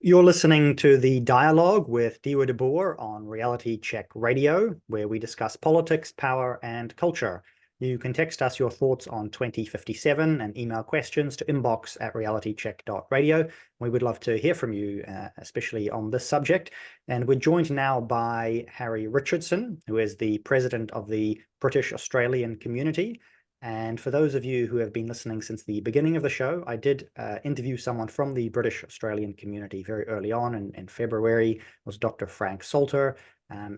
You're listening to the dialogue with Diwa de Boer on Reality Check Radio, where we discuss politics, power, and culture. You can text us your thoughts on 2057 and email questions to inbox@realitycheck.radio. We would love to hear from you, especially on this subject. And we're joined now by Harry Richardson, who is the president of the British Australian Community. And for those of you who have been listening since the beginning of the show, I did interview someone from the British Australian community very early on in February. It was Dr. Frank Salter.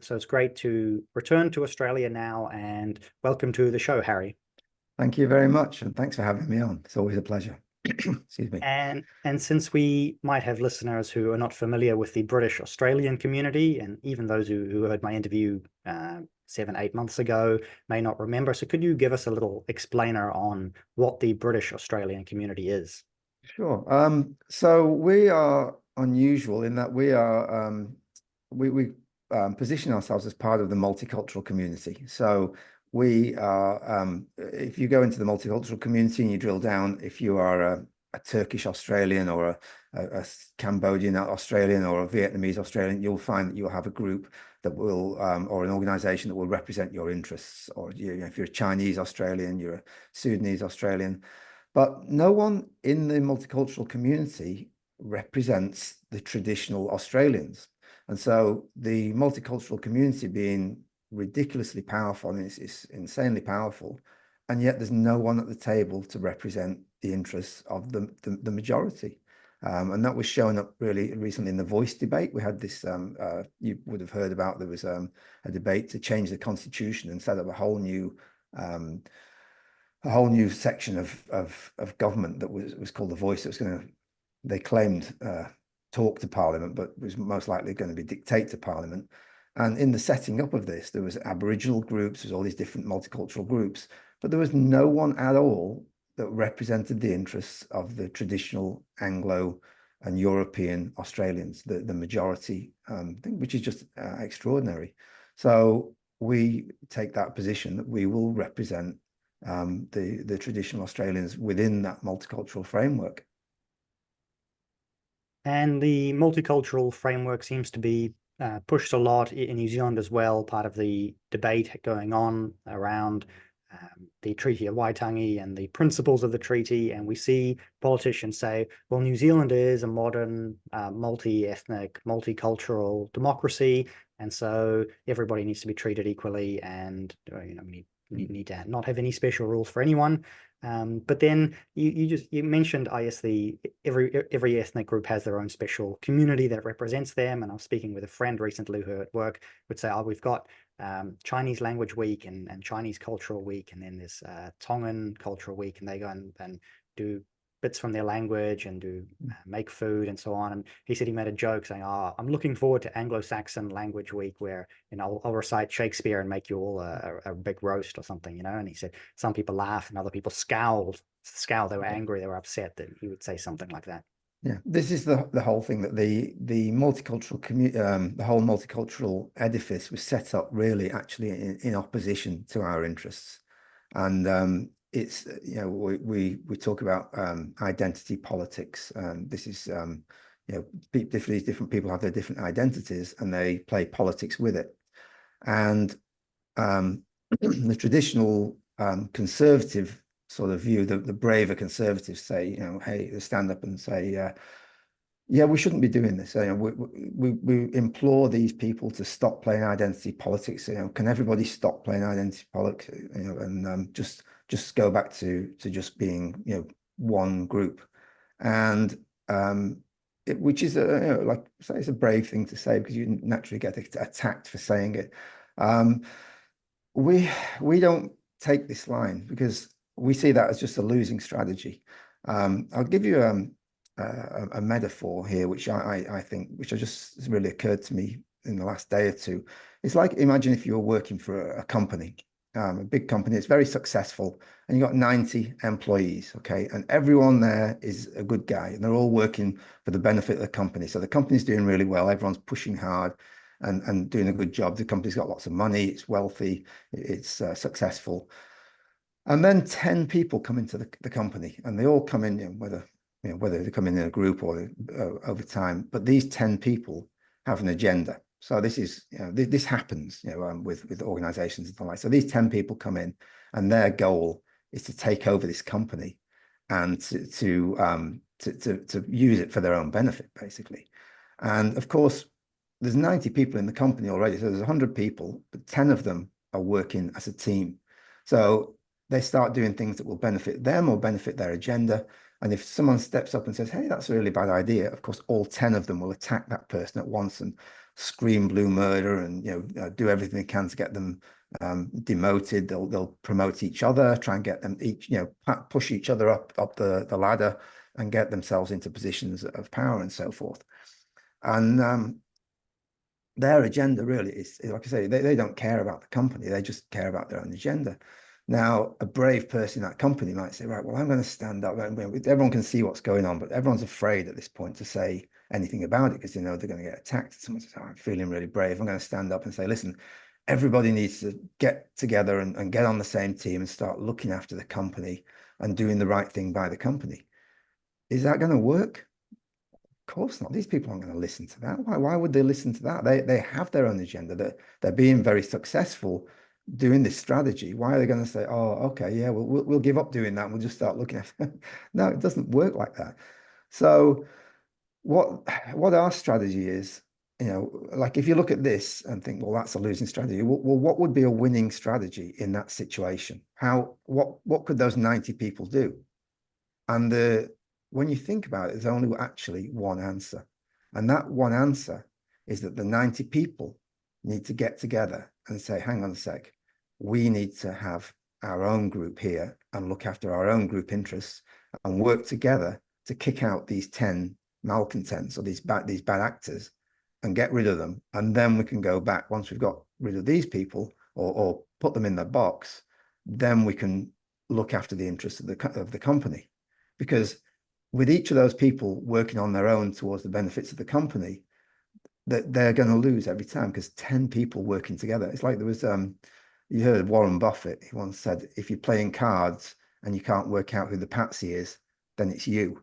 So it's great to return to Australia now, and welcome to the show, Harry. Thank you very much, and thanks for having me on. It's always a pleasure. Excuse me. And since we might have listeners who are not familiar with the British Australian community, and even those who heard my interview 7, 8 months ago may not remember, so could you give us a little explainer on what the British Australian community is? Sure. So we are unusual in that we position ourselves as part of the multicultural community. So we are, if you go into the multicultural community and you drill down, if you are a Turkish Australian or a Cambodian Australian or a Vietnamese Australian, you'll find that you'll have a group that will, or an organization that will represent your interests. Or if you're a Chinese Australian, you're a Sudanese Australian. But no one in the multicultural community represents the traditional Australians. And so the multicultural community being ridiculously powerful, and it's insanely powerful, and yet there's no one at the table to represent the interests of the majority. And that was showing up really recently in the voice debate. We had this, you would have heard about, there was a debate to change the constitution and set up a whole new section of government that was called the Voice. That was going to, they claimed, talk to Parliament, but was most likely going to be dictate to Parliament. And in the setting up of this, there was Aboriginal groups, there's all these different multicultural groups, but there was no one at all that represented the interests of the traditional Anglo and European Australians, the majority thing, which is just extraordinary. So we take that position that we will represent the traditional Australians within that multicultural framework. And the multicultural framework seems to be pushed a lot in New Zealand as well, part of the debate going on around the Treaty of Waitangi and the principles of the treaty. And we see politicians say, well, New Zealand is a modern, multi-ethnic, multicultural democracy, and so everybody needs to be treated equally, and we need to not have any special rules for anyone. But then you mentioned, I guess, every ethnic group has their own special community that represents them. And I was speaking with a friend recently who at work would say, oh, we've got Chinese Language Week and Chinese Cultural Week, and then there's Tongan Cultural Week, and they go and do bits from their language and do make food and so on. And he said he made a joke saying, oh, I'm looking forward to Anglo-Saxon Language Week, where I'll recite Shakespeare and make you all a big roast or something, and he said some people laugh and other people scowl. They were angry, they were upset that he would say something like that. Yeah, this is the whole thing, that the multicultural community, the whole multicultural edifice was set up really actually in opposition to our interests. And it's, we talk about identity politics. This is, different people have their different identities and they play politics with it. And the traditional conservative sort of view, the braver conservatives say, hey, they stand up and say, yeah, we shouldn't be doing this. We implore these people to stop playing identity politics. Can everybody stop playing identity politics? And just go back to just being one group. And which is like say, it's a brave thing to say, because you naturally get attacked for saying it. We don't take this line because we see that as just a losing strategy. I'll give you a metaphor here, which I think, which just really occurred to me in the last day or two. It's like, imagine if you're working for a company, a big company, it's very successful, and you've got 90 employees, okay? And everyone there is a good guy, and they're all working for the benefit of the company. So the company's doing really well, everyone's pushing hard and doing a good job. The company's got lots of money, it's wealthy, it's successful. And then 10 people come into the company, and they all come in, whether whether they come in a group or over time. But these 10 people have an agenda. So this is, this happens, with organizations and the like. So these 10 people come in, and their goal is to take over this company and to use it for their own benefit, basically. And of course, there's 90 people in the company already. So there's 100 people, but 10 of them are working as a team. So they start doing things that will benefit them or benefit their agenda. And if someone steps up and says, hey, that's a really bad idea, of course, all 10 of them will attack that person at once and scream blue murder and do everything they can to get them demoted. They'll promote each other, try and get them each, push each other up the ladder and get themselves into positions of power and so forth. And their agenda really is, like I say, they don't care about the company. They just care about their own agenda. Now, a brave person in that company might say, right, well, I'm going to stand up. Everyone can see what's going on, but everyone's afraid at this point to say anything about it because they know they're going to get attacked. Someone says, oh, I'm feeling really brave. I'm going to stand up and say, listen, everybody needs to get together and get on the same team and start looking after the company and doing the right thing by the company. Is that going to work? Of course not. These people aren't going to listen to that. Why would they listen to that? They have their own agenda. They're being very successful doing this strategy. Why are they going to say, oh, okay, yeah, we'll give up doing that and we'll just start looking at it? No, it doesn't work like that. So what our strategy is, like if you look at this and think, well, that's a losing strategy. Well, what would be a winning strategy in that situation? What could those 90 people do? And when you think about it, there's only actually one answer. And that one answer is that the 90 people need to get together and say, hang on a sec, we need to have our own group here and look after our own group interests and work together to kick out these 10 malcontents or these bad actors and get rid of them. And then we can go back once we've got rid of these people or put them in the box, then we can look after the interests of the company. Because with each of those people working on their own towards the benefits of the company, that they're going to lose every time because 10 people working together. It's like there was, you heard of Warren Buffett. He once said, if you're playing cards and you can't work out who the patsy is, then it's you.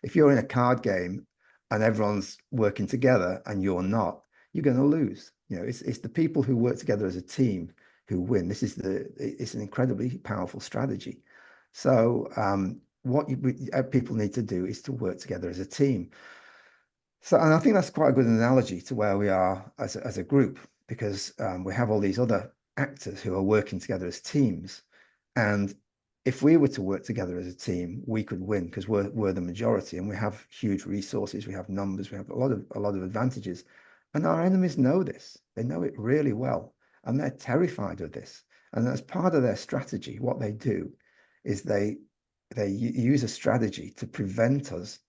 If you're in a card game and everyone's working together and you're not, you're going to lose. It's the people who work together as a team who win. It's an incredibly powerful strategy. So what people need to do is to work together as a team. So, and I think that's quite a good analogy to where we are as a group, because we have all these other actors who are working together as teams. And if we were to work together as a team, we could win because we're the majority and we have huge resources, we have numbers, we have a lot of advantages. And our enemies know this. They know it really well. And they're terrified of this. And as part of their strategy, what they do is they use a strategy to prevent us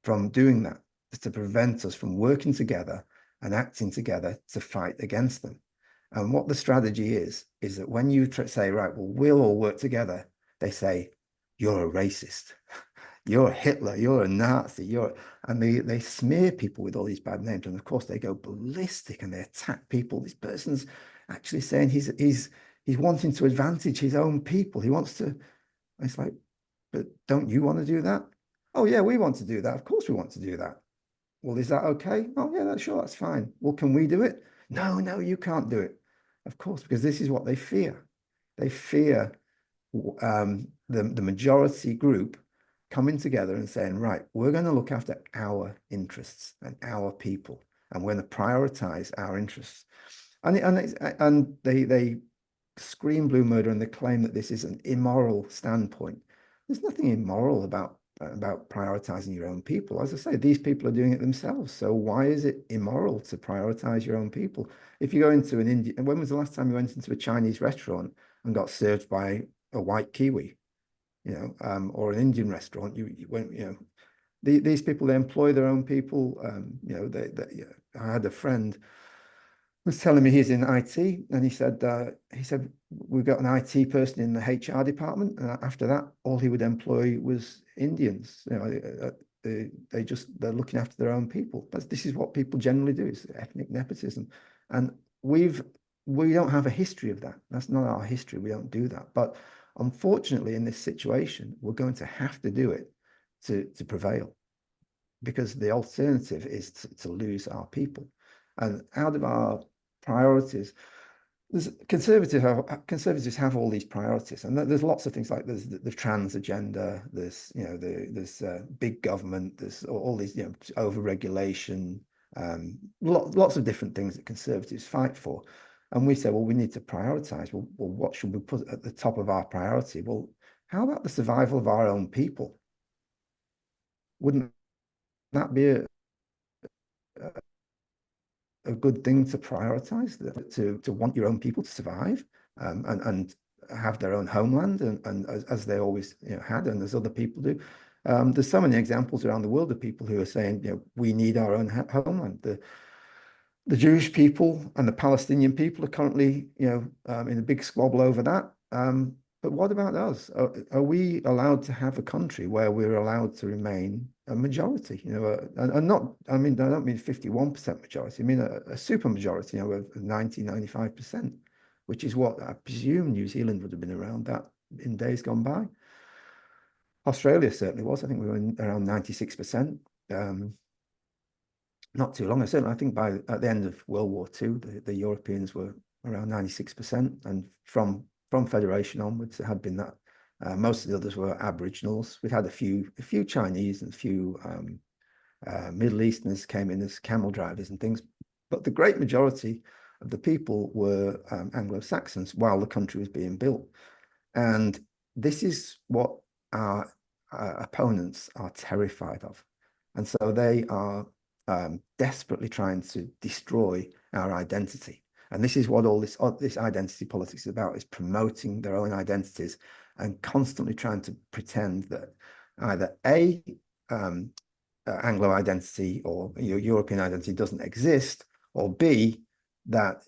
from doing that, to prevent us from working together and acting together to fight against them. And what the strategy is that when you say, right, well, we'll all work together, they say, you're a racist, you're a Hitler, you're a Nazi, and they smear people with all these bad names. And of course, they go ballistic and they attack people. This person's actually saying he's wanting to advantage his own people. He wants to, it's like, but don't you want to do that? Oh, yeah, we want to do that. Of course we want to do that. Well, is that okay? Oh, yeah, sure, that's fine. Well, can we do it? No, you can't do it. Of course, because this is what they fear. They fear the majority group coming together and saying, right, we're going to look after our interests and our people, and we're going to prioritize our interests. And they scream blue murder and they claim that this is an immoral standpoint. There's nothing immoral about prioritizing your own people. As I say, these people are doing it themselves. So why is it immoral to prioritize your own people? If you go into an Indian, when was the last time you went into a Chinese restaurant and got served by a white Kiwi, or an Indian restaurant? You went, these people, they employ their own people. I had a friend was telling me he's in IT, and he said we've got an IT person in the HR department, and after that, all he would employ was Indians. They're looking after their own people. But this is what people generally do: is ethnic nepotism, and we don't have a history of that. That's not our history. We don't do that. But unfortunately, in this situation, we're going to have to do it to prevail, because the alternative is to lose our people. And out of our priorities, conservatives have all these priorities, and there's lots of things, like there's the trans agenda, there's there's big government, there's all these over regulation, lots of different things that conservatives fight for. And we say, well, we need to prioritize. Well, what should we put at the top of our priority? Well, how about the survival of our own people? Wouldn't that be a good thing to prioritize, to want your own people to survive, and have their own homeland, and as they always had, and as other people do. There's so many examples around the world of people who are saying, we need our own homeland. The Jewish people and the Palestinian people are currently, in a big squabble over that. But what about us? Are we allowed to have a country where we're allowed to remain a majority? And not, I don't mean 51% majority. I mean a super majority, of 90, 95%, which is what I presume New Zealand would have been around that in days gone by. Australia certainly was. I think we were around 96%. Not too long. I think at the end of World War II, the Europeans were around 96%, and from Federation onwards, it had been that. Most of the others were Aboriginals. We'd had a few Chinese and a few Middle Easterners came in as camel drivers and things, but the great majority of the people were Anglo-Saxons while the country was being built. And this is what our opponents are terrified of. And so they are desperately trying to destroy our identity. And this is what all this identity politics is about, is promoting their own identities and constantly trying to pretend that either Anglo identity or European identity doesn't exist, or B, that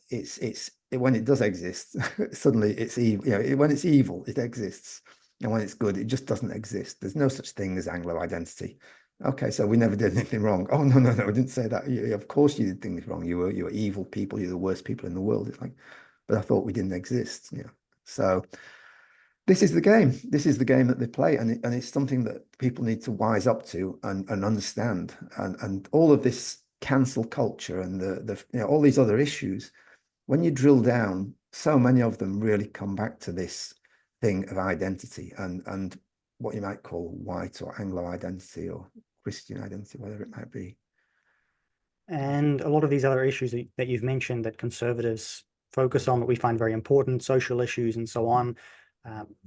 when it does exist, suddenly it's evil. When it's evil, it exists, and when it's good, it just doesn't exist. There's no such thing as Anglo identity. Okay, so we never did anything wrong. Oh, no, I didn't say that. Of course you did things wrong. You were evil people. You're the worst people in the world. It's like, but I thought we didn't exist. So this is the game. This is the game that they play, and it's something that people need to wise up to and understand. And all of this cancel culture and all these other issues, when you drill down, so many of them really come back to this thing of identity and what you might call white or Anglo identity or Christian identity, whatever it might be. And a lot of these other issues that you've mentioned that conservatives focus on, that we find very important, social issues and so on.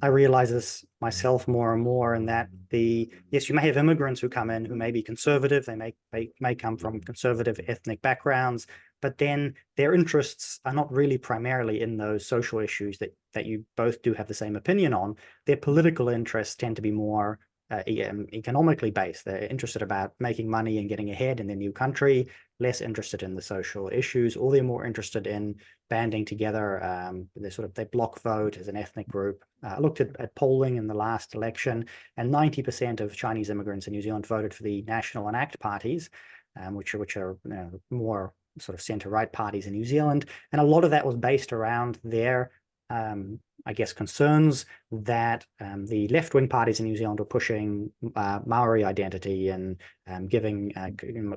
I realize this myself more and more, in that yes, you may have immigrants who come in who may be conservative, they may come from conservative ethnic backgrounds, but then their interests are not really primarily in those social issues that you both do have the same opinion on. Their political interests tend to be more economically based. They're interested about making money and getting ahead in their new country, less interested in the social issues, or they're more interested in banding together. They block vote as an ethnic group. I looked at polling in the last election, and 90% of Chinese immigrants in New Zealand voted for the National and ACT parties, which are more sort of centre-right parties in New Zealand. And a lot of that was based around their I guess, concerns that the left-wing parties in New Zealand were pushing Maori identity and giving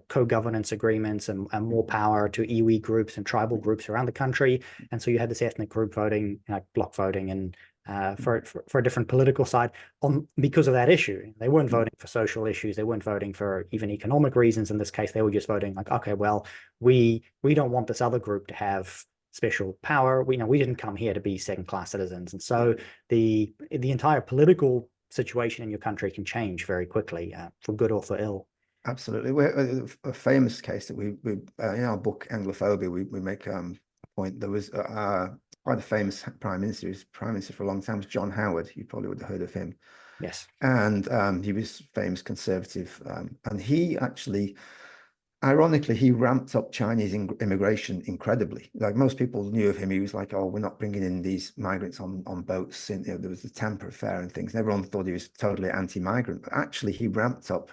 co-governance agreements and more power to iwi groups and tribal groups around the country. And so you had this ethnic group voting, block voting, and for a different political side because of that issue. They weren't voting for social issues. They weren't voting for even economic reasons. In this case, they were just voting like, okay, well, we don't want this other group to have special power. We didn't come here to be second-class citizens. And so the entire political situation in your country can change very quickly, for good or for ill. Absolutely. We're a famous case that we in our book Anglophobia, we make a point. There was quite a famous prime minister. He was prime minister for a long time, was John Howard. You probably would have heard of him. Yes. And he was famous conservative, and he actually, ironically, he ramped up Chinese immigration incredibly. Like, most people knew of him. He was like, oh, we're not bringing in these migrants on boats. And, there was the Tampa affair and things. And everyone thought he was totally anti-migrant. But actually, he ramped up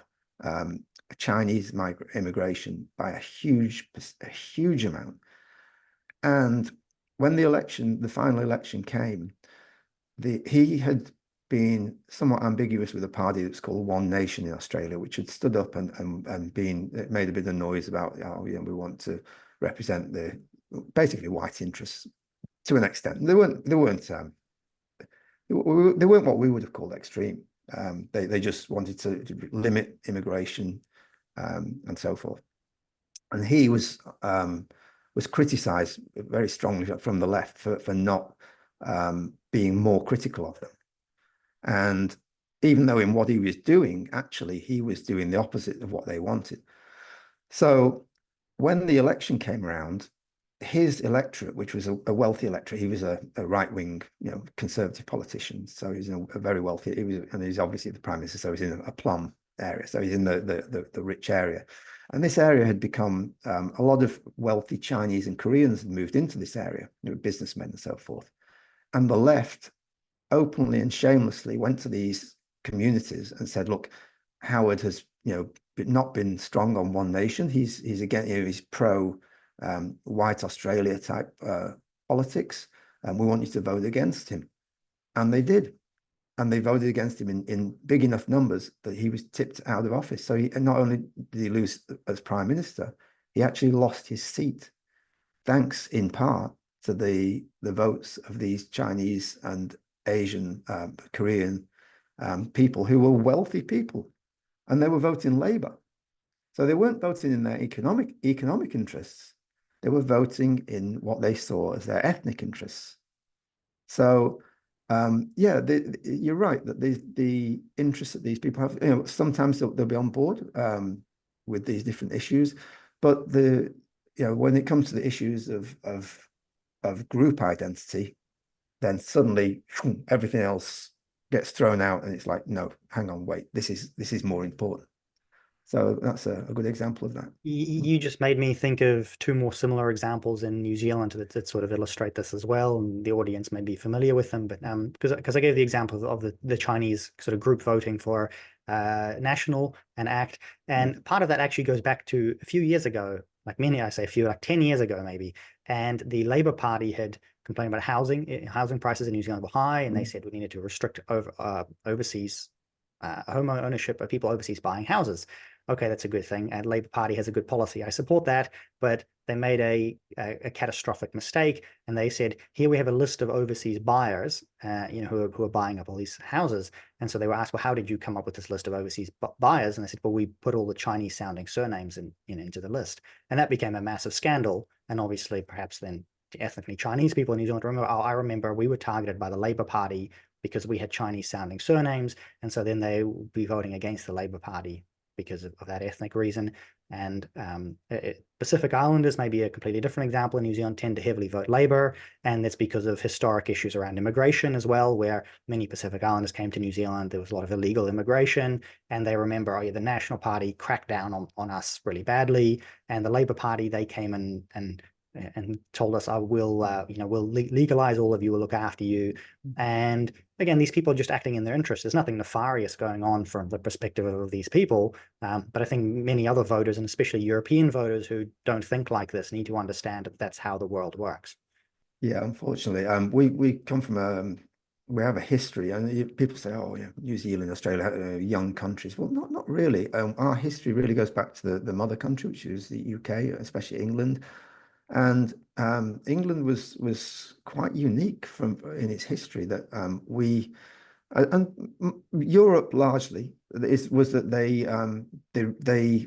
Chinese immigration by a huge amount. And when the final election came, he had been somewhat ambiguous with a party that's called One Nation in Australia, which had stood up and been it made a bit of noise about, oh, you know, we want to represent the basically white interests to an extent. They weren't what we would have called extreme. They just wanted to limit immigration and so forth. And he was criticised very strongly from the left for not being more critical of them. And even though in what he was doing, actually, he was doing the opposite of what they wanted. So when the election came around, his electorate, which was a wealthy electorate, he was a right-wing, you know, conservative politician. So he's in a very wealthy. And he's obviously the prime minister. So he's in a plum area. So he's in the rich area. And this area had become a lot of wealthy Chinese and Koreans had moved into this area, you know, businessmen and so forth. And the left openly and shamelessly went to these communities and said, look, Howard has, you know, not been strong on One Nation. He's again, you know, he's pro white Australia type politics, and we want you to vote against him. And they did. And they voted against him in big enough numbers that he was tipped out of office. So not only did he lose as prime minister, he actually lost his seat, thanks in part to the votes of these Chinese and Asian, Korean people who were wealthy people, and they were voting Labour. So they weren't voting in their economic interests. They were voting in what they saw as their ethnic interests. So yeah, you're right that the interests that these people have, you know, sometimes they'll be on board with these different issues, but you know, when it comes to the issues of group identity, then suddenly everything else gets thrown out, and it's like, no, hang on, wait, this is more important. So that's a good example of that. You just made me think of two more similar examples in New Zealand that sort of illustrate this as well, and the audience may be familiar with them. But because I gave the example of the Chinese sort of group voting for national and ACT, and part of that actually goes back to a few years ago, like many, I say a few, like 10 years ago maybe, and the Labour Party had complained about housing prices in New Zealand were high, and they said we needed to restrict overseas home ownership of people overseas buying houses. Okay, that's a good thing. And Labour Party has a good policy. I support that, but they made a catastrophic mistake, and they said, here we have a list of overseas buyers, you know, who are buying up all these houses. And so they were asked, well, how did you come up with this list of overseas buyers? And they said, well, we put all the Chinese sounding surnames into the list, and that became a massive scandal. And obviously, perhaps then ethnically Chinese people in New Zealand remember, oh, I remember we were targeted by the Labour Party because we had Chinese sounding surnames, and so then they would be voting against the Labour Party because of that ethnic reason. And Pacific Islanders may be a completely different example. In New Zealand tend to heavily vote Labour, and that's because of historic issues around immigration as well, where many Pacific Islanders came to New Zealand. There was a lot of illegal immigration, and they remember, oh yeah, the National Party cracked down on us really badly, and the Labour Party, they came and told us, I will, you know, we'll legalize all of you, we'll look after you. And again, these people are just acting in their interest. There's nothing nefarious going on from the perspective of these people. But I think many other voters, and especially European voters who don't think like this, need to understand that that's how the world works. Yeah, unfortunately, we come from we have a history, and people say, "Oh, yeah, New Zealand, Australia, young countries." Well, not really. Our history really goes back to the mother country, which is the UK, especially England. And England was quite unique in its history that and Europe largely was that they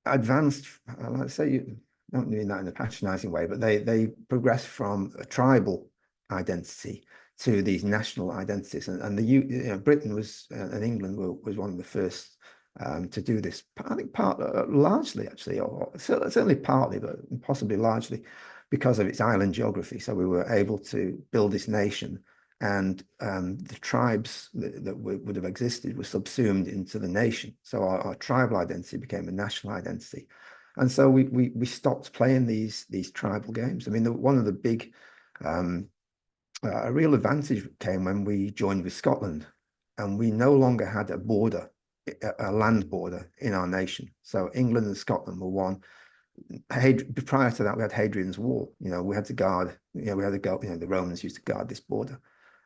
advanced. Let's say, I don't mean that in a patronizing way, but they progressed from a tribal identity to these national identities, and you know, Britain was and England was one of the first to do this. I think largely actually, or certainly partly, but possibly largely because of its island geography. So we were able to build this nation, and the tribes that would have existed were subsumed into the nation. So our tribal identity became a national identity. And so we stopped playing these tribal games. I mean, one of the big a real advantage came when we joined with Scotland, and we no longer had a border, a land border in our nation. So England and Scotland were one. Prior to that, we had Hadrian's Wall. You know, we had to guard. You know, we had to go. You know, the Romans used to guard this border,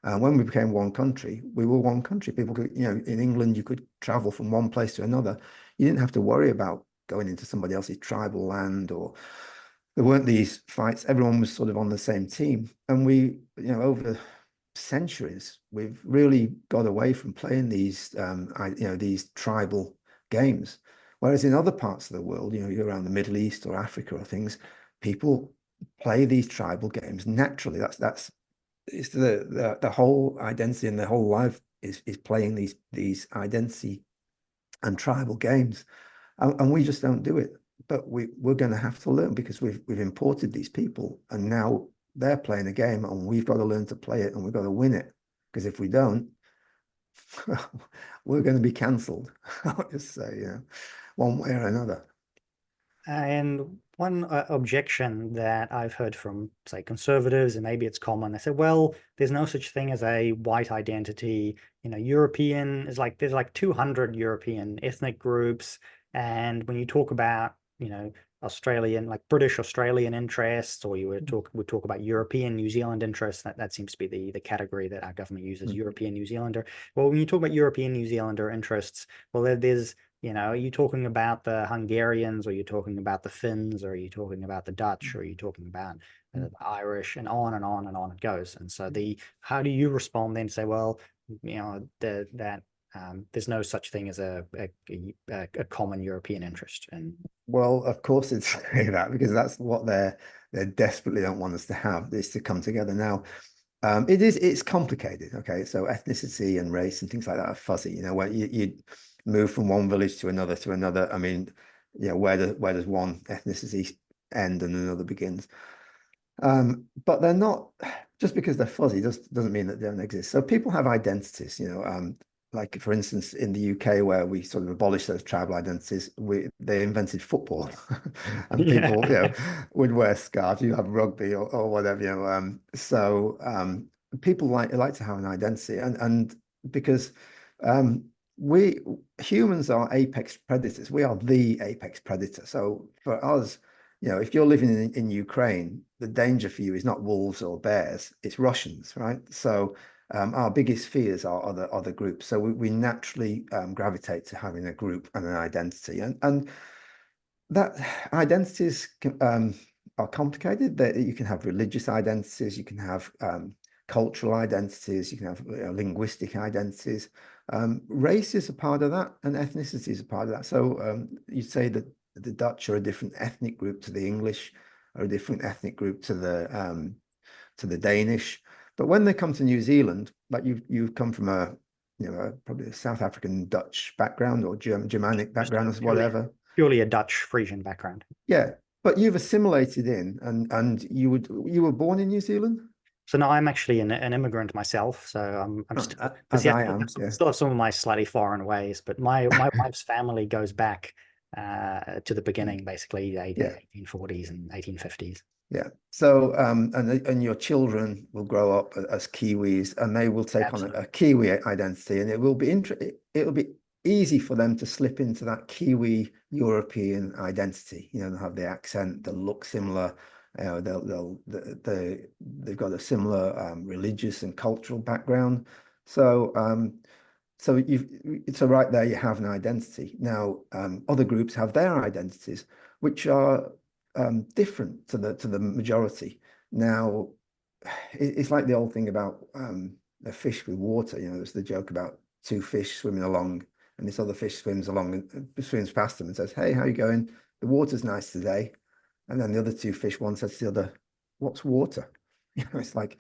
When we became one country, we were one country. People could, in England, you could travel from one place to another. You didn't have to worry about going into somebody else's tribal land, or there weren't these fights. Everyone was sort of on the same team. And we, over centuries, we've really got away from playing these tribal games. Whereas in other parts of the world, you're around the Middle East or Africa or things, people play these tribal games naturally. That's it's the whole identity, and the whole life is playing these identity and tribal games, and we just don't do it. But we're going to have to learn, because we've imported these people, and now they're playing a game, and we've got to learn to play it, and we've got to win it. Because if we don't, we're going to be cancelled. I'll just say, one way or another. And one objection that I've heard from, say, conservatives, and maybe it's common, they say, well, there's no such thing as a white identity. European is like, there's like 200 European ethnic groups. And when you talk about, Australian, like British Australian interests, or you would talk about European New Zealand interests, that seems to be the category that our government uses, European New Zealander. Well, when you talk about European New Zealander interests, well, there's are you talking about the Hungarians, or are you talking about the Finns, or are you talking about the Dutch, or are you talking about the Irish, and on and on and on it goes. And so how do you respond then to say, well, that there's no such thing as a common European interest? And Well, of course it's that, because that's what they desperately don't want us to have, is to come together. Now, it's complicated. Okay, so ethnicity and race and things like that are fuzzy. When you move from one village to another to another, I mean, where does one ethnicity end and another begins? But they're not, just because they're fuzzy doesn't mean that they don't exist. So people have identities, like for instance, in the UK, where we sort of abolished those tribal identities, they invented football, and yeah. people, would wear scarves. You have rugby or whatever, So people like to have an identity, and because um, we humans are apex predators. We are the apex predator. So for us, if you're living in Ukraine, the danger for you is not wolves or bears, it's Russians, right? So our biggest fears are other groups. So we naturally gravitate to having a group and an identity. And that identities are complicated. That you can have religious identities, you can have cultural identities, you can have linguistic identities. Race is a part of that, and ethnicity is a part of that. So you say that the Dutch are a different ethnic group to the English, or a different ethnic group to the Danish. But when they come to New Zealand, like you've come from probably a South African Dutch background, or Germanic Just background, or purely whatever. purely a Dutch Frisian background. Yeah, but you've assimilated in, and you were born in New Zealand? So now I'm actually an immigrant myself. So I'm Oh, still, but as see, I I am, yeah. still have some of my slightly foreign ways. But my wife's family goes back to the beginning, basically the Yeah. 1840s and 1850s. Yeah. So, and your children will grow up as Kiwis, and they will take on Absolutely. a Kiwi identity, and it'll be easy for them to slip into that Kiwi European identity. They'll have the accent, they'll look similar. They've got a similar religious and cultural background. So, so right there, you have an identity. Now, other groups have their identities, which are different to the majority. Now, it's like the old thing about a fish with water. There's the joke about two fish swimming along, and this other fish swims along and swims past them and says, "Hey, how you going? The water's nice today." And then the other two fish, one says to the other, "What's water?" It's like,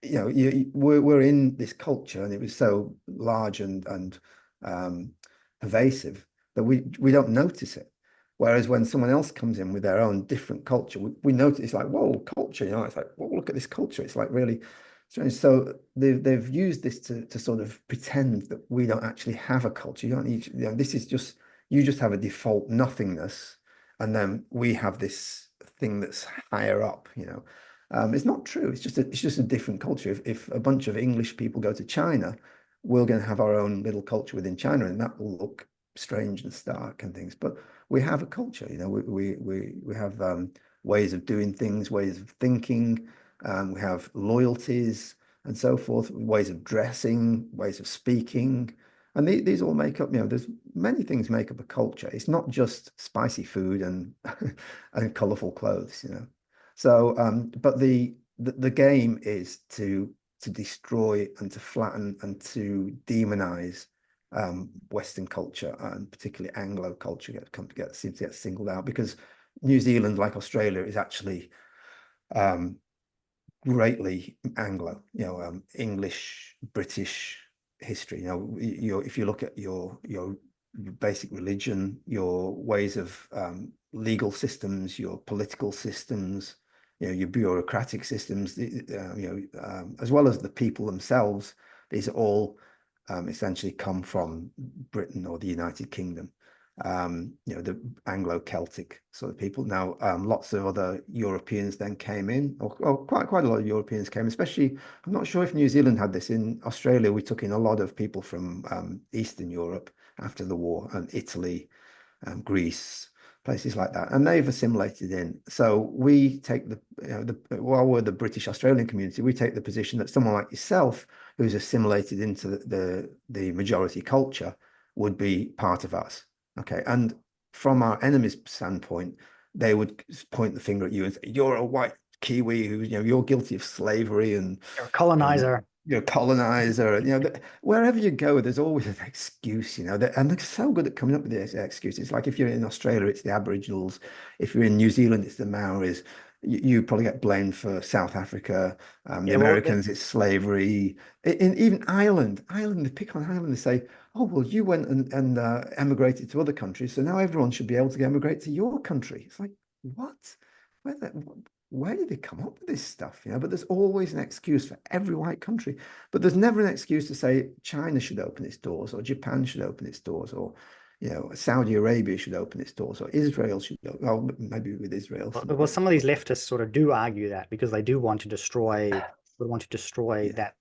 we're in this culture, and it was so large and um, pervasive that we don't notice it. Whereas when someone else comes in with their own different culture, we notice, it's like, whoa, culture, it's like, whoa, look at this culture. It's like really strange. So they've used this to sort of pretend that we don't actually have a culture. You don't need, this is just, you just have a default nothingness, and then we have this thing that's higher up. It's not true. It's just a different culture. If a bunch of English people go to China, we're going to have our own little culture within China, and that will look strange and stark and things. But we have a culture. We have ways of doing things, ways of thinking. We have loyalties. and so forth, ways of dressing, ways of speaking. And these all make up, there's many things make up a culture. It's not just spicy food and and colorful clothes, So, but the game is to destroy and to flatten and to demonize Western culture, and particularly Anglo culture seems to get singled out, because New Zealand, like Australia, is actually um, greatly Anglo, English, British history. If you look at your basic religion, your ways of legal systems, your political systems, your bureaucratic systems, as well as the people themselves, these are all essentially come from Britain or the United Kingdom. The Anglo-Celtic sort of people. Now, lots of other Europeans then came in, or quite a lot of Europeans came, especially, I'm not sure if New Zealand had this. In Australia, we took in a lot of people from Eastern Europe after the war, and Italy, Greece, places like that, and they've assimilated in. So we take while we're the British Australian community, we take the position that someone like yourself, who's assimilated into the majority culture, would be part of us. Okay, and from our enemy's standpoint, they would point the finger at you and say, "You're a white Kiwi who, you're guilty of slavery and You're a and colonizer. you're a colonizer." Wherever you go, there's always an excuse, and they're so good at coming up with these excuses. Like if you're in Australia, it's the Aboriginals. If you're in New Zealand, it's the Maoris. You probably get blamed for South Africa. The Yeah, well, Americans, it's slavery. In even Ireland, they pick on Ireland. They say, "Oh, well, you went and emigrated to other countries, so now everyone should be able to emigrate to your country." It's like, what? Where, where did they come up with this stuff? But there's always an excuse for every white country. But there's never an excuse to say China should open its doors, or Japan should open its doors, or Saudi Arabia should open its doors, or Israel should open. Well, maybe with Israel, well, some of these leftists sort of do argue that because they do want to destroy yeah, that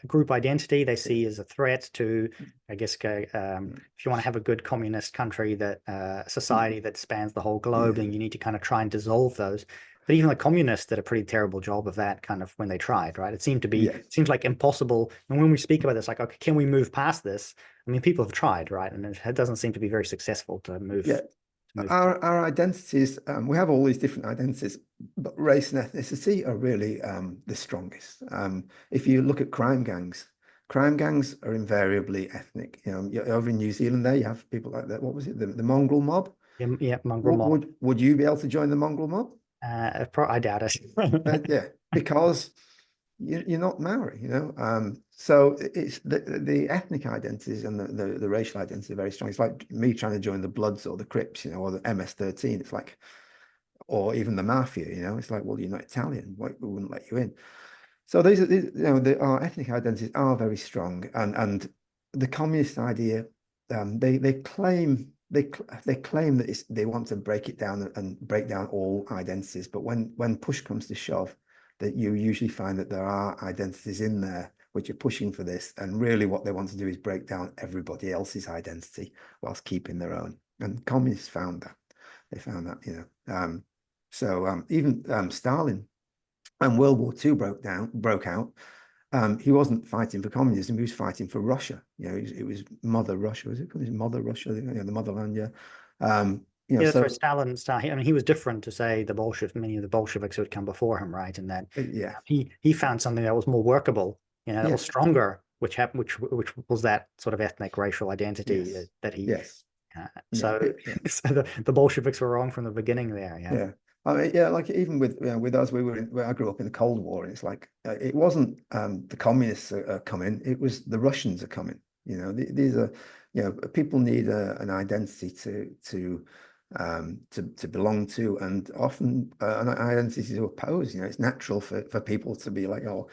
group identity they see as a threat to, I guess, if you want to have a good communist country, that society that spans the whole globe, yeah, then you need to kind of try and dissolve those. But even the communists did a pretty terrible job of that kind of when they tried, right? yeah, It seems like impossible. And when we speak about this, like, okay, can we move past this? I mean, people have tried, right? And it doesn't seem to be very successful yeah. to move past. Our identities, we have all these different identities, but race and ethnicity are really the strongest. If you look at crime gangs are invariably ethnic. Over in New Zealand, there you have people like that. What was it? The mongrel mob. Yeah, yeah, mongrel mob. Would you be able to join the mongrel mob? I doubt it. Yeah, because you're not Maori, So it's the ethnic identities and the racial identity are very strong. It's like me trying to join the Bloods or the Crips, or the MS-13. It's like, or even the Mafia, It's like, well, you're not Italian. Why we wouldn't let you in? So our ethnic identities are very strong, and the communist idea, they claim they claim that they want to break it down and break down all identities, but when push comes to shove, that you usually find that there are identities in there which are pushing for this, and really what they want to do is break down everybody else's identity whilst keeping their own. And communists found that. They found that, even Stalin, when World War II broke out, he wasn't fighting for communism. He was fighting for Russia. It was Mother Russia. Was it called Mother Russia? The motherland. Yeah. Yeah, that's right. So Stalin. I mean, he was different to say many of the Bolsheviks who had come before him, right? And that yeah, he found something that was more workable, that yeah, was stronger, which happened, which was that sort of ethnic racial identity yes, that he. yes, yeah, So, yeah, so the Bolsheviks were wrong from the beginning there. Yeah. yeah. I mean, yeah, like even with us, I grew up in the Cold War, and it's like it wasn't the communists are coming; it was the Russians are coming. These are, people need an identity to belong to, and often an identity to oppose. It's natural for people to be like, oh,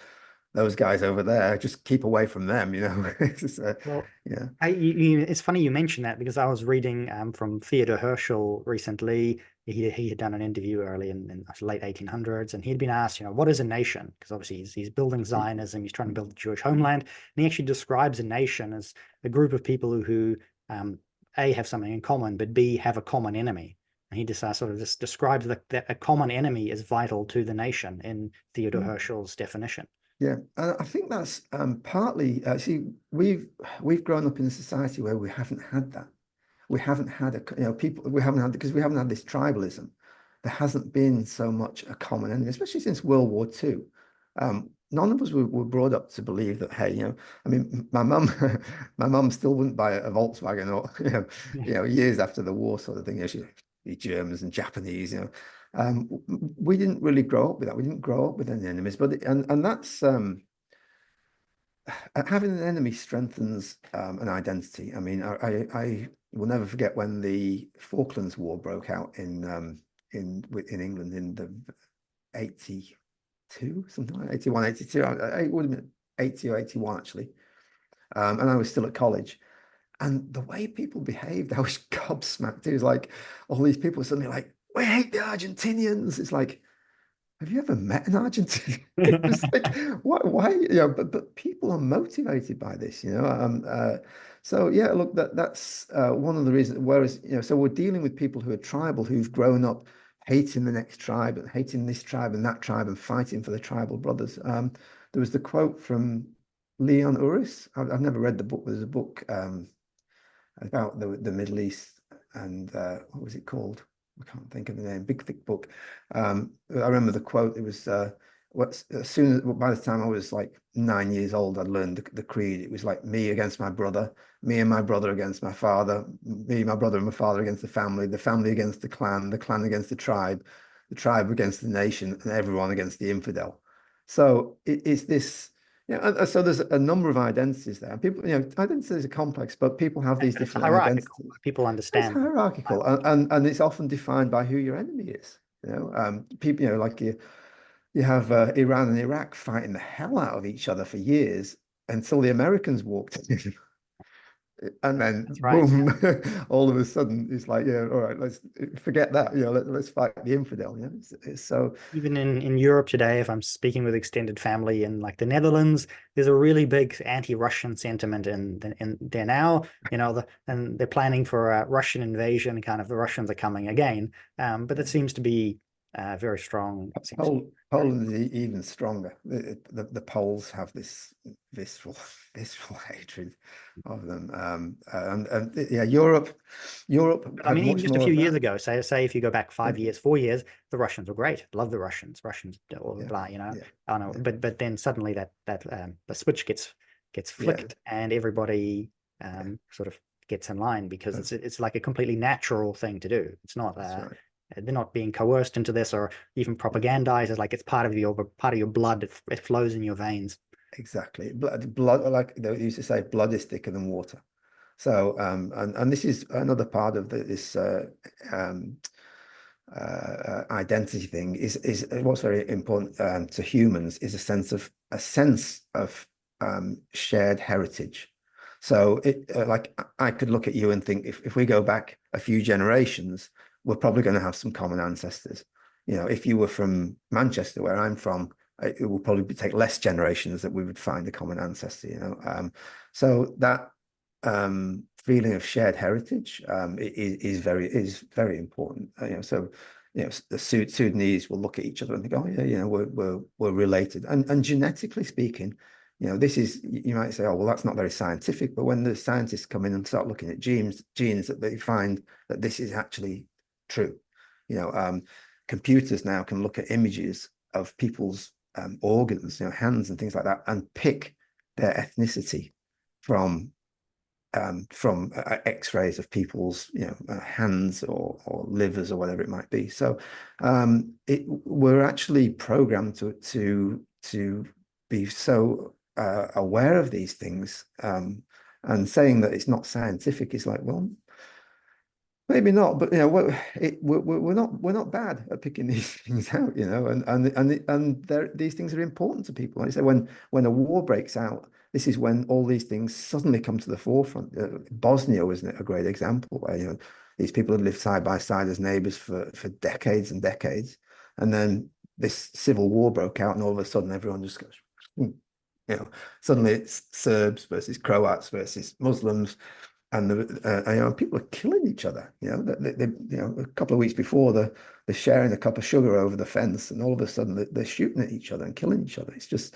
those guys over there, just keep away from them. It's just, Well, yeah, it's funny you mentioned that because I was reading from Theodor Herschel recently. He had done an interview early in the late 1800s, and he'd been asked, what is a nation? Because obviously he's building Zionism, he's trying to build the Jewish homeland, and he actually describes a nation as a group of people who A, have something in common, but B, have a common enemy. And he just sort of just describes that a common enemy is vital to the nation in Theodor Herschel's definition. Yeah, and I think that's partly see we've grown up in a society where we haven't had that. We haven't had a people we haven't had because we haven't had this tribalism. There hasn't been so much a common enemy, especially since World War II. None of us were brought up to believe that, hey, I mean, my mum, my mum still wouldn't buy a Volkswagen or years after the war sort of thing. She the Germans and Japanese, we didn't really grow up with that. We didn't grow up with any enemies, but and that's having an enemy strengthens an identity. I mean, I will never forget when the Falklands War broke out in England in the 82, something like 81, 82. It would have been 80 or 81 actually. And I was still at college. And the way people behaved, I was gobsmacked. It was like all these people were suddenly like, we hate the Argentinians. It's like, have you ever met an Argentinian? It was like, why, but people are motivated by this, so yeah, look, that's one of the reasons. Whereas, so we're dealing with people who are tribal, who've grown up hating the next tribe and hating this tribe and that tribe and fighting for the tribal brothers. There was the quote from Leon Uris. I've never read the book. There's a book about the Middle East and what was it called? I can't think of the name. Big thick book. I remember the quote. It was as soon as by the time I was like 9 years old, I'd learned the creed. It was like me against my brother, me and my brother against my father, me, my brother and my father against the family against the clan against the tribe against the nation, and everyone against the infidel. So it's this. Yeah, so there's a number of identities there. People, identities are complex, but people have these It's different hierarchical. identities. People It's understand. hierarchical, and it's often defined by who your enemy is. People, like you have Iran and Iraq fighting the hell out of each other for years until the Americans walked in, and then That's right. boom, all of a sudden it's like, yeah, all right, let's forget that. Let's fight the infidel. It's so Even in Europe today, if I'm speaking with extended family in like the Netherlands, there's a really big anti-Russian sentiment in there now. And they're planning for a Russian invasion. Kind of the Russians are coming again, but it seems to be very strong. It seems to be very Poland is even stronger. The Poles have this visceral, visceral hatred of them. And yeah, Europe I had mean, even much just a more few of years that. ago, say if you go back Yeah, 5 years, 4 years, the Russians were great. Love the Russians. Russians, blah blah yeah, blah. yeah, I don't know, yeah, but then suddenly that the switch gets yeah, flicked, and everybody yeah. sort of gets in line because That's it's like a completely natural thing to do. It's not that's right. they're not being coerced into this or even Yeah, propagandized. It's like it's part of your blood. It flows in your veins. exactly. Blood, like they used to say, blood is thicker than water. So, and this is another part of this um, identity thing is what's very important to humans is a sense of shared heritage. So like I could look at you and think if we go back a few generations, we're probably going to have some common ancestors. If you were from Manchester, where I'm from, it will probably take less generations that we would find a common ancestor. So that feeling of shared heritage is very important. So the Sudanese will look at each other and think, oh yeah, we're related. And genetically speaking, this is you might say, oh well, that's not very scientific. But when the scientists come in and start looking at genes that they find that this is actually true. Computers now can look at images of people's organs, hands and things like that, and pick their ethnicity from X-rays of people's hands or livers or whatever it might be. So we're actually programmed to be so aware of these things, and saying that it's not scientific is like, well, maybe not, but we're not bad at picking these things out, and these things are important to people. Like I say, when a war breaks out, this is when all these things suddenly come to the forefront. Bosnia was a great example where these people had lived side by side as neighbors for decades and decades, and then this civil war broke out, and all of a sudden everyone just goes, "Hmm." Suddenly it's Serbs versus Croats versus Muslims, and people are killing each other. A couple of weeks before they're sharing a cup of sugar over the fence, and all of a sudden they're shooting at each other and killing each other. It's just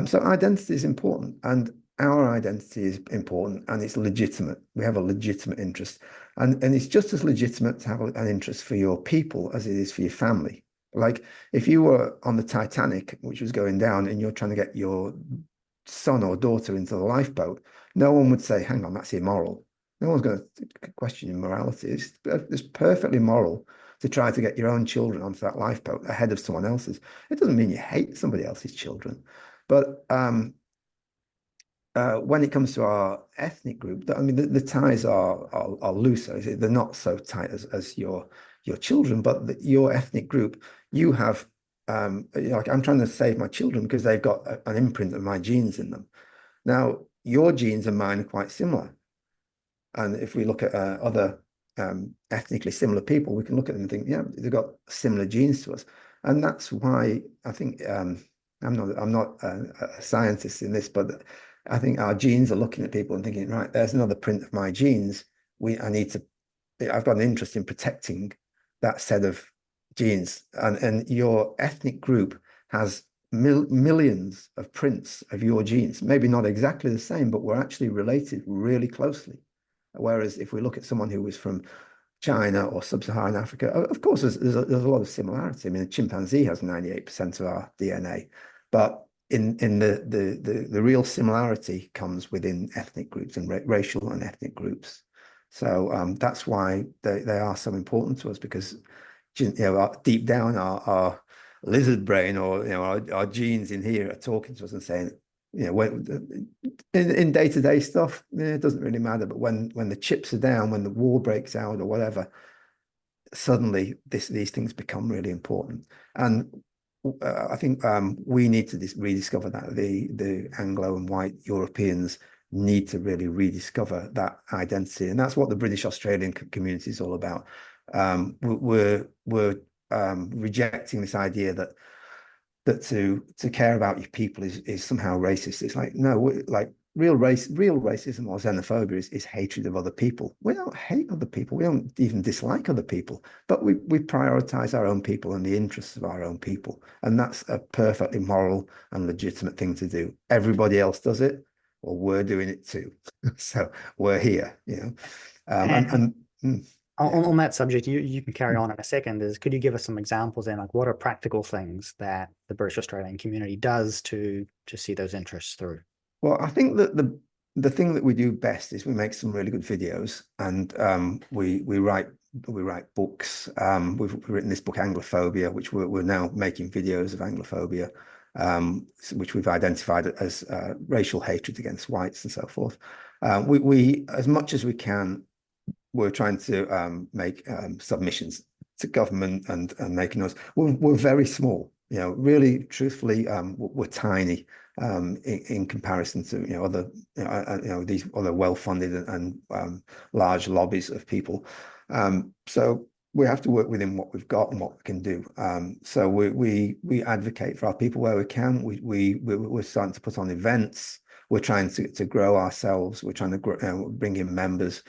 So identity is important, and our identity is important, and it's legitimate. We have a legitimate interest, and it's just as legitimate to have an interest for your people as it is for your family. Like if you were on the Titanic, which was going down, and you're trying to get your son or daughter into the lifeboat, no one would say, "Hang on, that's immoral." No one's going to question your morality. It's perfectly moral to try to get your own children onto that lifeboat ahead of someone else's. It doesn't mean you hate somebody else's children. But when it comes to our ethnic group, I mean, the ties are looser. They're not so tight as your children, but your ethnic group, you have, like I'm trying to save my children because they've got an imprint of my genes in them. Now, your genes and mine are quite similar. And if we look at other ethnically similar people, we can look at them and think, yeah, they've got similar genes to us. And that's why I think I'm not a scientist in this, but I think our genes are looking at people and thinking, right, there's another print of my genes. I've got an interest in protecting that set of genes. And your ethnic group has millions of prints of your genes, maybe not exactly the same, but we're actually related really closely. Whereas if we look at someone who was from China or sub-Saharan Africa, of course, there's a lot of similarity. I mean, a chimpanzee has 98% of our DNA, but in the real similarity comes within ethnic groups and racial and ethnic groups. So that's why they are so important to us because deep down our lizard brain or our genes in here are talking to us and saying, in day-to-day stuff, it doesn't really matter. But when the chips are down, when the war breaks out or whatever, suddenly these things become really important. And I think we need to rediscover that. The Anglo and white Europeans need to really rediscover that identity, and that's what the British Australian community is all about. We're rejecting this idea that to care about your people is somehow racist. It's like, no, like real racism or xenophobia is hatred of other people. We don't hate other people. We don't even dislike other people, but we prioritize our own people and the interests of our own people. And that's a perfectly moral and legitimate thing to do. Everybody else does it, or we're doing it too. So we're here. And Yeah. on that subject, you can carry on in a second. Could you give us some examples then, like what are practical things that the British Australian community does to see those interests through? Well, I think that the thing that we do best is we make some really good videos, and we write books. We've written this book Anglophobia, which we're now making videos of Anglophobia, which we've identified as racial hatred against whites and so forth. We as much as we can, we're trying to make submissions to government and making us. We're very small, really truthfully, we're tiny in comparison to other these other well-funded and large lobbies of people. So we have to work within what we've got and what we can do. So we advocate for our people where we can. We're starting to put on events. We're trying to grow ourselves. We're trying to bring in members.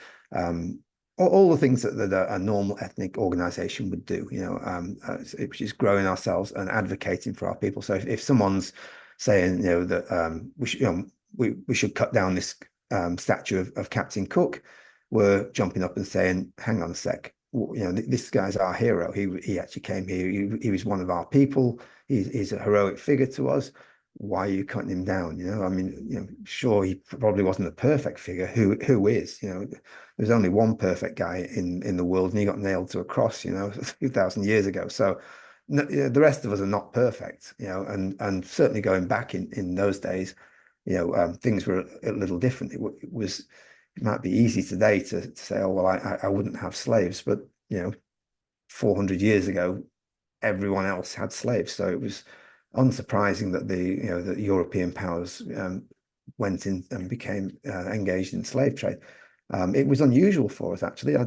All the things that a normal ethnic organization would do, which is growing ourselves and advocating for our people. So if someone's saying, that we should cut down this statue of Captain Cook, we're jumping up and saying, hang on a sec, this guy's our hero. He actually came here. He was one of our people. He's a heroic figure to us. Why are you cutting him down? I mean, sure, he probably wasn't a perfect figure. Who is? There's only one perfect guy in the world, and he got nailed to a cross, 2,000 years ago. So the rest of us are not perfect, and certainly going back in those days, things were a little different. It might be easy today to say, oh well, I wouldn't have slaves, but 400 years ago, everyone else had slaves, so it was unsurprising that the European powers went in and became engaged in slave trade. It was unusual for us, actually. I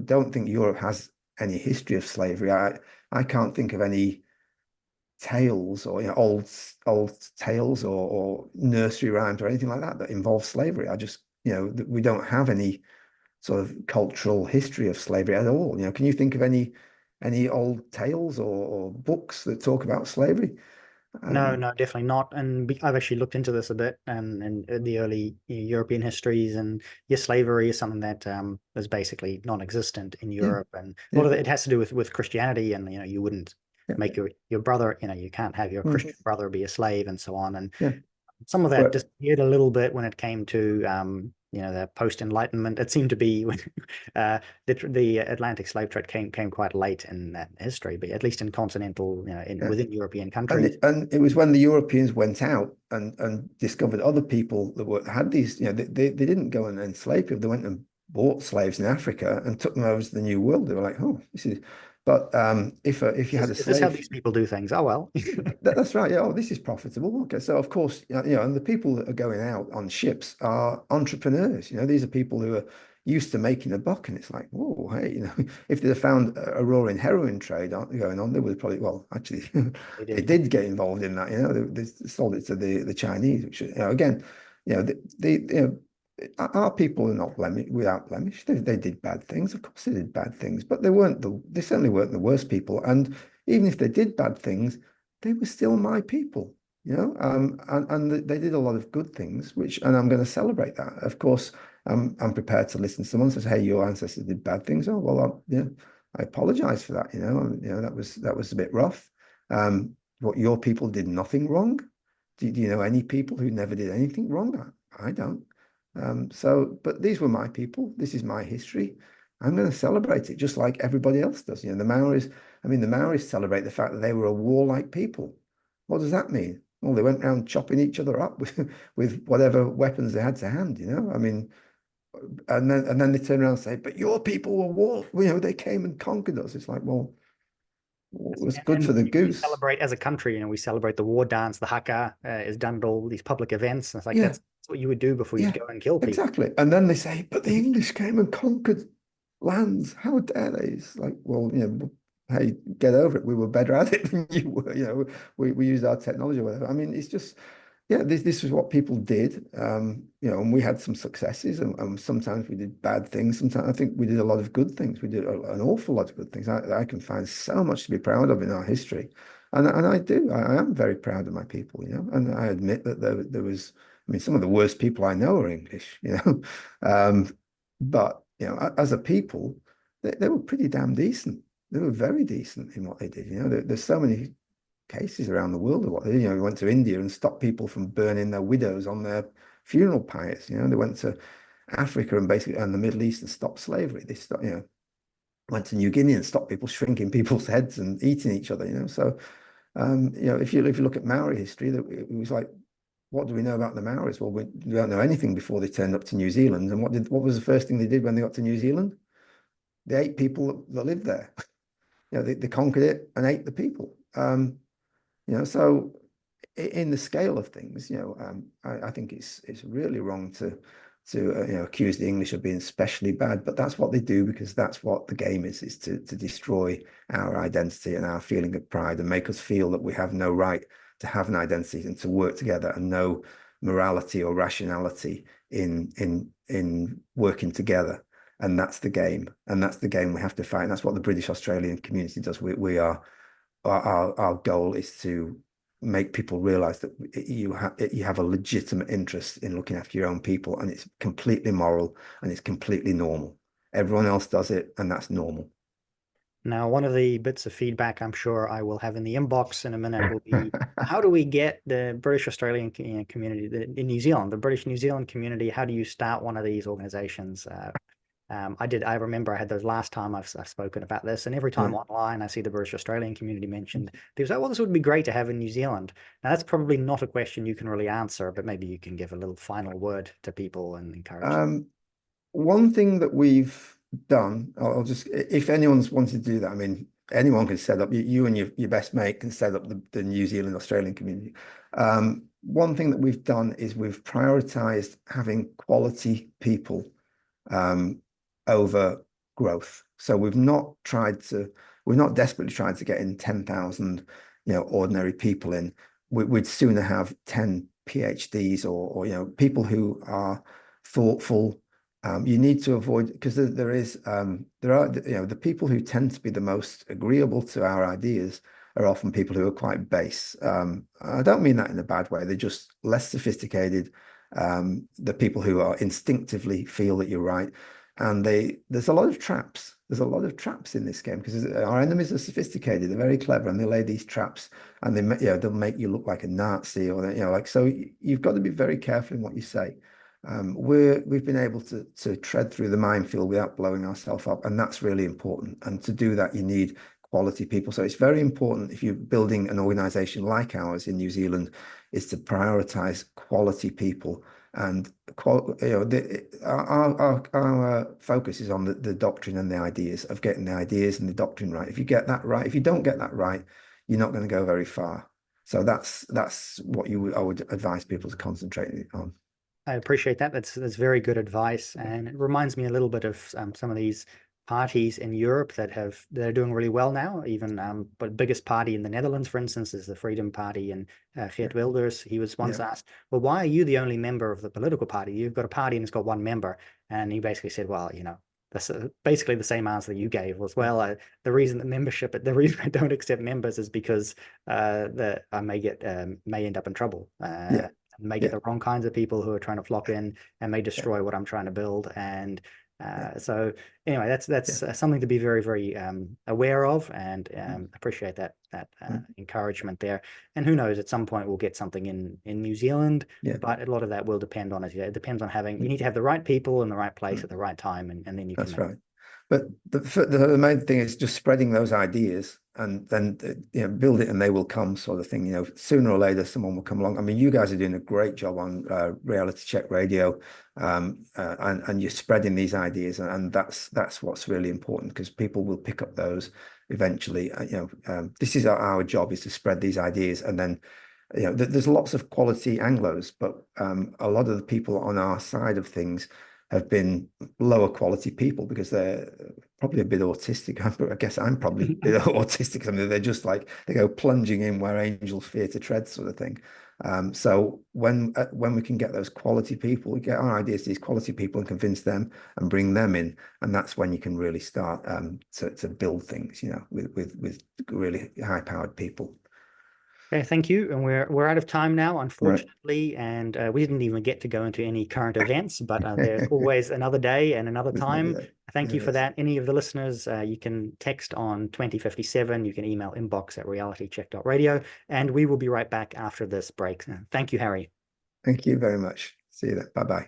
don't think Europe has any history of slavery. I can't think of any tales or old tales or nursery rhymes or anything like that involve slavery. We don't have any sort of cultural history of slavery at all. Can you think of any old tales or books that talk about slavery? No, Um, no, definitely not. And I've actually looked into this a bit, and the early European histories, and yes, slavery is something that is basically non-existent in yeah, Europe, and a yeah, lot of it has to do with Christianity, and you wouldn't yeah, make your brother, you can't have your mm, Christian brother be a slave and so on, and yeah. some of that But disappeared a little bit when it came to the post-Enlightenment. It seemed to be when the Atlantic slave trade came quite late in that history, but at least in continental, in yeah. within European And countries. it was when the Europeans went out and discovered other people that had these, they didn't go and enslave people. They went and bought slaves in Africa and took them over to the New World. They were like, oh, this is. But if you had a Is this how slave, these people do things? Oh well. that's right. Yeah. Oh, this is profitable. Okay. So of course, and the people that are going out on ships are entrepreneurs. These are people who are used to making a buck, and it's like, whoa, hey, if they'd found a roaring heroin trade going on, they would probably, well, actually, They they did. did get involved in that. They sold it to the Chinese, which, again, our people are not without blemish. They did bad things. Of course, they did bad things, but they certainly weren't the worst people. And even if they did bad things, they were still my people, and they did a lot of good things, and I'm going to celebrate that. Of course, I'm prepared to listen to someone who says, "Hey, your ancestors did bad things." Oh, well, yeah, I apologize for that. That was a bit rough. What your people did nothing wrong. Do you know any people who never did anything wrong? I don't. But these were my people. This is my history. I'm going to celebrate it just like everybody else does. The Maoris, I mean, the Maoris celebrate the fact that they were a warlike people. What does that mean? Well, they went around chopping each other up with whatever weapons they had to hand. I mean, and then they turn around and say, "But your people were war, they came and conquered us." It's like, well, it was good And for the we goose. celebrate as a country, we celebrate the war dance, the haka is done at all these public events. And it's like Yeah, that's what you would do before you'd yeah, go and kill people. exactly. And then they say, "But the English came and conquered lands. How dare they?" It's like, well, hey, get over it. We were better at it than you were. We used our technology or whatever. I mean, it's just, yeah, this is what people did. And we had some successes, and sometimes we did bad things. Sometimes I think we did a lot of good things. We did an awful lot of good things. I can find so much to be proud of in our history, and I do. I am very proud of my people. And I admit that there was. I mean, some of the worst people I know are English. But as a people, they were pretty damn decent. They were very decent in what they did. There's so many cases around the world of what they did. We went to India and stopped people from burning their widows on their funeral pyres. They went to Africa and the Middle East and stopped slavery. They went to New Guinea and stopped people shrinking people's heads and eating each other. So if you look at Maori history, it was like, what do we know about the Maoris? Well, we don't know anything before they turned up to New Zealand. And what was the first thing they did when they got to New Zealand? They ate people that lived there. They conquered it and ate the people. So in the scale of things, I think it's really wrong to accuse the English of being especially bad, but that's what they do because that's what the game is to destroy our identity and our feeling of pride and make us feel that we have no right to have an identity and to work together and no morality or rationality in working together. And that's the game. And that's the game we have to fight. And that's what the British Australian community does. We are our goal is to make people realize that you have a legitimate interest in looking after your own people, and it's completely moral and it's completely normal. Everyone else does it, and that's normal. Now, one of the bits of feedback I'm sure I will have in the inbox in a minute will be how do we get the British Australian community in New Zealand, the British New Zealand community? How do you start one of these organizations? I remember I had those last time I've spoken about this, and every Yeah. time online I see the British Australian community mentioned, people say, well, this would be great to have in New Zealand. Now, that's probably not a question you can really answer, but maybe you can give a little final word to people and encourage them. Um, One thing that we've done, I'll just, if anyone's wanted to do that, I mean, anyone can set up, you and your best mate can set up the New Zealand Australian community. One thing that we've done is we've prioritized having quality people over growth. So we've not desperately tried to get in 10,000, ordinary people in. We'd sooner have 10 PhDs or people who are thoughtful. You need to avoid because there are the people who tend to be the most agreeable to our ideas are often people who are quite base. I don't mean that in a bad way. They're just less sophisticated. The people who are instinctively feel that you're right. And there's a lot of traps. There's a lot of traps in this game because our enemies are sophisticated. They're very clever, and they lay these traps, and they'll make you look like a Nazi, or like, so you've got to be very careful in what you say. We've been able to tread through the minefield without blowing ourselves up, and that's really important. And to do that, you need quality people. So it's very important if you're building an organization like ours in New Zealand, is to prioritize quality people. And our focus is on the doctrine and the ideas, of getting the ideas and the doctrine right. If you get that right, if you don't get that right, you're not going to go very far. So that's what I would advise people to concentrate on. I appreciate that. That's very good advice, and it reminds me a little bit of some of these parties in Europe that are doing really well now. Even but biggest party in the Netherlands, for instance, is the Freedom Party, and Geert Wilders. He was once asked, "Well, why are you the only member of the political party? You've got a party and it's got one member." And he basically said, "Well, that's basically the same answer that you gave was, well, the reason I don't accept members is because that I may end up in trouble." Yeah. May get the wrong kinds of people who are trying to flock in and may destroy what I'm trying to build. And so anyway, that's something to be very, very aware of, and appreciate that encouragement there. And who knows, at some point we'll get something in New Zealand, but a lot of that will depend on, it depends on you need to have the right people in the right place at the right time, and then you can That's right. But the main thing is just spreading those ideas, and then build it and they will come, sort of thing. Sooner or later someone will come along. I mean, you guys are doing a great job on Reality Check Radio, and you're spreading these ideas, and that's what's really important, because people will pick up those eventually. This is our job, is to spread these ideas, and then there's lots of quality Anglos, but a lot of the people on our side of things have been lower quality people because they're probably a bit autistic. I guess I'm probably a bit autistic. I mean, they're just like, they go plunging in where angels fear to tread, sort of thing. So when we can get those quality people, we get our ideas to these quality people and convince them and bring them in, and that's when you can really start to build things, with really high powered people. Okay, thank you. And we're out of time now, unfortunately, Right. and we didn't even get to go into any current events, but there's always another day and another time. Thank you for that. Any of the listeners, you can text on 2057. You can email inbox@realitycheck.radio, and we will be right back after this break. Thank you, Harry. Thank you very much. See you then. Bye-bye.